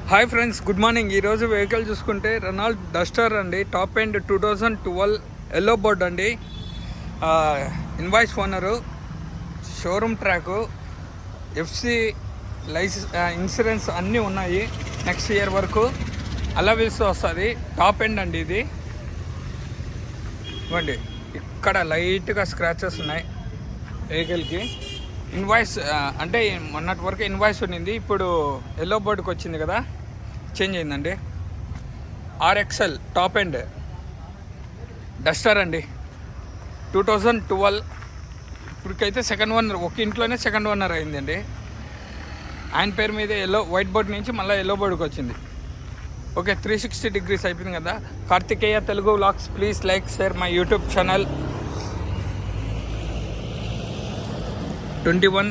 Hi friends, good morning. ఈరోజు vehicle చూసుకుంటే Renault Duster అండి, టాప్ ఎండ్ 2012 ఎల్లో బోర్డ్ అండి. Invoice owner, showroom track, FC licence, insurance అన్నీ ఉన్నాయి. నెక్స్ట్ ఇయర్ వరకు అలవిల్స్ వస్తుంది. టాప్ ఎండ్ అండి ఇది. ఇవ్వండి, ఇక్కడ లైట్గా స్క్రాచెస్ ఉన్నాయి వెహికల్కి. ఇన్వాయిస్ అంటే మొన్నటి వరకు ఇన్వాయిస్ ఉన్నింది, ఇప్పుడు ఎల్లో బోర్డుకి వచ్చింది కదా, చేంజ్ అయిందండి. ఆర్ఎక్స్ఎల్ టాప్ ఎండ్ డస్టర్ అండి, 2012. ఇప్పటికైతే సెకండ్ ఓనర్, ఒక ఇంట్లోనే సెకండ్ ఓనర్ అయిందండి. ఆయన పేరు మీద వైట్ బోర్డ్ నుంచి మళ్ళీ ఎల్లో బోర్డుకి వచ్చింది. ఓకే, 360 degrees అయిపోయింది కదా. Karthikeya Telugu vlogs, please like, share my YouTube channel. 21